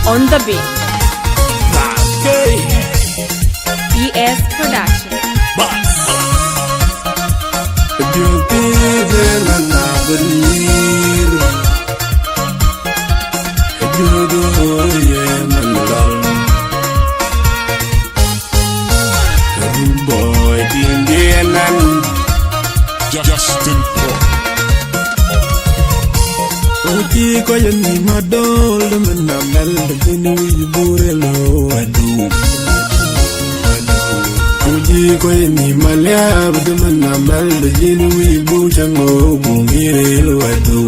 on the beat. PS Production. Justin Oji ko yani madol na mel de ni burelo adu Oji ko yani malab de na mel de ni bu chango bungirelo adu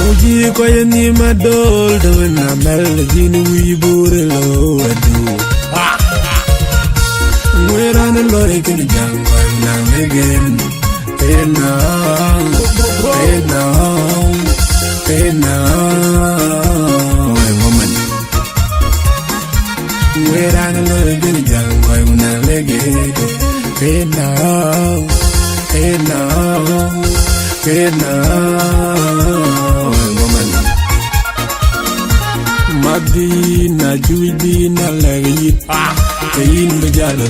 Oji ko yani madol de na mel de ni burelo adu Where on the lorry can you jump now again? Hey now, woman. Where on the lorry can you jump now again? Hey now, woman. Madina, Juidina, Laggy. Kayin bajalo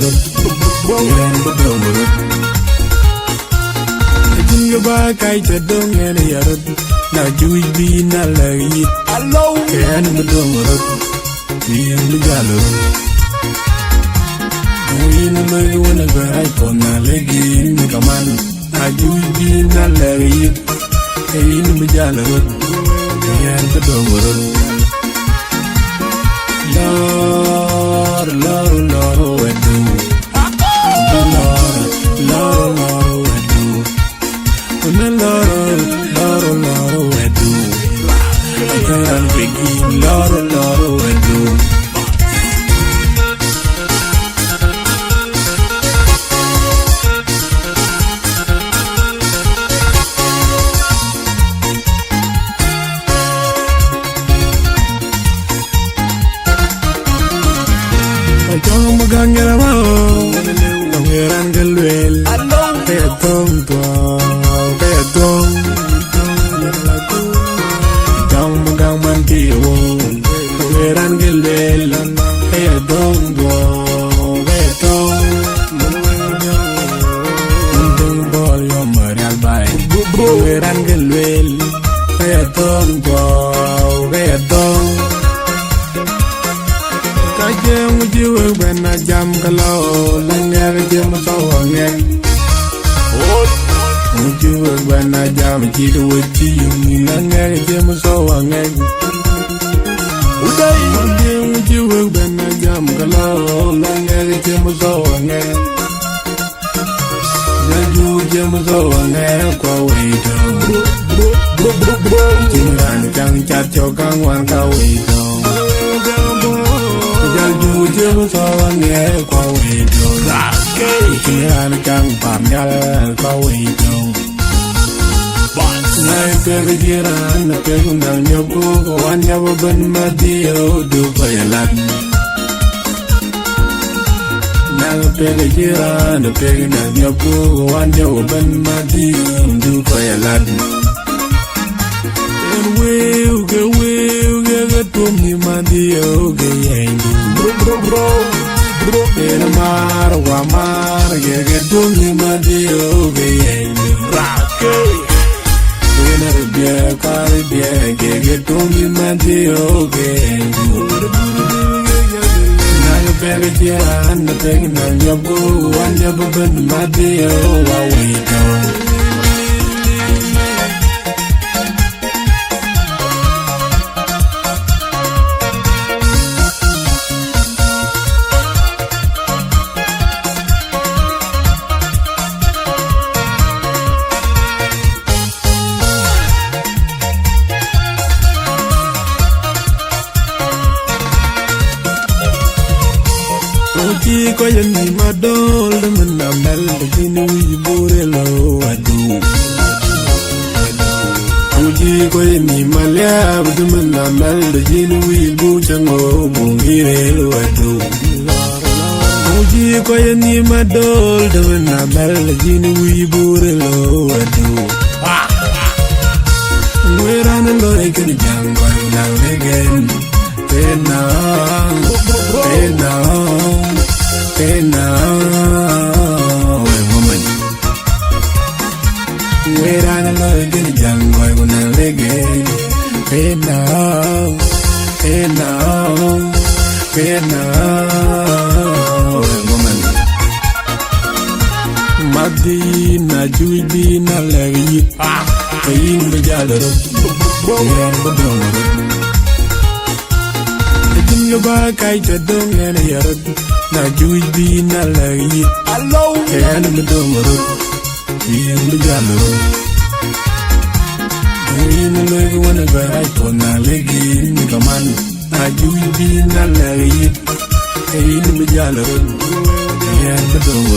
yan badong Jinga ba kay tadong yan yarot na juwi na lagi allo yan badong yan bajalo Muin may wala garay ko na lagi kaman na juwi na lagi kayin bajalo yan badong Lord, Lord, Lord, we do. Lord, Lord, Lord, we do. Lord, Lord, Lord, we do. I can't begin. Lord, Lord, we do. Don't magangera mao, pangeran galwel. Petong tua, petong. Don't magang mantiwo, pangeran galwel. Petong tua, petong. Undung bol yo marial bay, pangeran galwel. Petong tua, petong. Jam jiwa bena jam kalau lengar jam sawangan. Jiwa bena jam jiwa cium lengar jam sawangan. Uday jiwa bena jam kalau lengar jam sawangan. Jaju jam sawangan kau itu. Jiran jang cat cokang wan kau itu. Jaju jam sawange kau itu, ikiran kang pamyal kau itu. Naik kejiran, pegundang nyobu, kawan nyawa ben madio du payalat. Naik kejiran, pegundang nyobu, kawan nyawa ben madio du payalat. Tumi madio geyendu bro era mar wa mar ge tumi madio geyendu rake era bia ge tumi madio geyendu na yo pere jiran na pege na yobu wanja ben madio wa wito Oji ko yani madol na mel de ni burelo adu Oji ko yani malab de na mel de ni bu chango bungirelo adu Oji ko yani madol de na mel de ni burelo adu Where on the lorry can you jump now again? Where I know get a young boy when I leg it. Hey now, hey now, hey now, woman. Madina, Juidina, Leggy, Pain the Jallo, the back I don't get a yard. Now Juidina, Leggy, alone, and the Domo, in the Jallo. We know when I go right on a leggy, come on. I do be in a leggy, in the Jallo, and the Domo.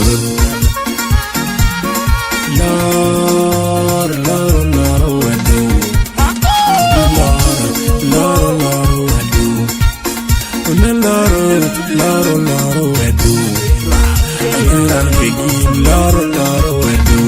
Lord, Lord, Lord, I do. Lord, Lord, Lord, I do. Lord, Lord, Lord, I do. Lord, Lord, I do.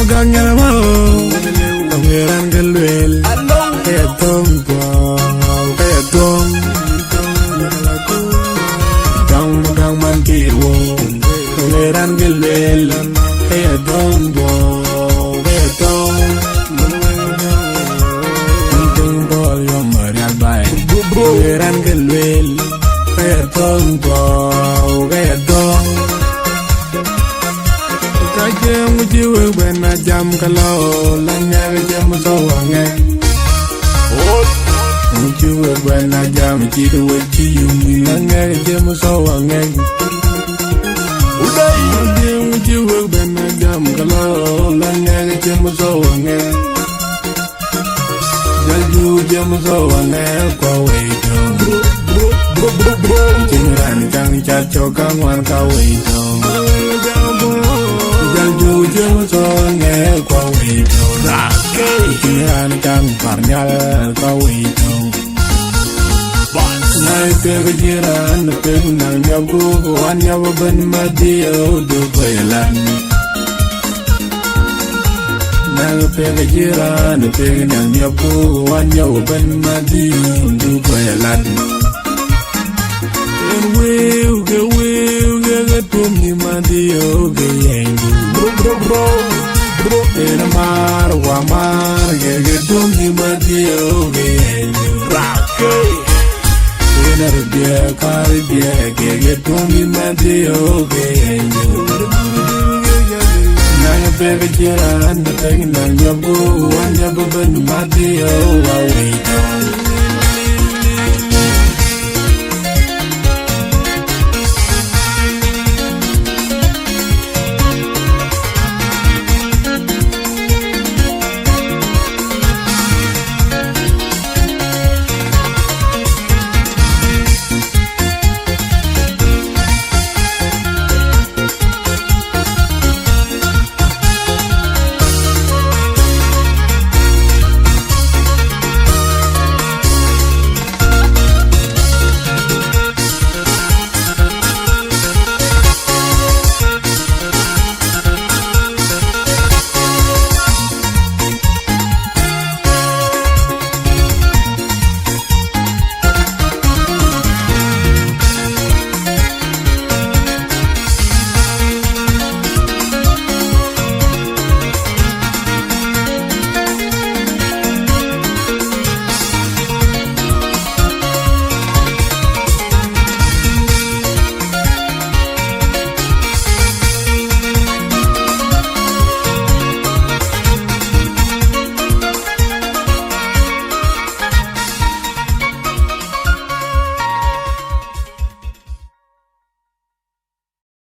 Gangamo, Pangeran Galwel, Kayatom, Kayatom, Gang Mankiwo, Pangeran Galwel, Kayatom, Kayatom, Tung Bol Yom Marial Bay, Pangeran Galwel, Kayatom, Kayatom. Jam with you when I jam kalo, Lanya jam so long. Would you when I jam you with you, Lanya jam so long. Would you when I jam kalo, Lanya jam so long. You jam so long, Kaway. Jinran Kang Chacho Kang Wan Kaway. Jalju jeng songe kwa wito Ikiran kang parnyal kwa wito Nai pega jiran pega nang nyabu Wan nyabu ben madio du kwelan Nang pega jiran pega nang nyabu Wan nyabu ben madio du kwelan Get to me, my dear, bro. In a mar, get to me, my dear, in a beer, Caribbean, get to me, my dear, now you baby, and the thing, and your boo, and your boo, my dear,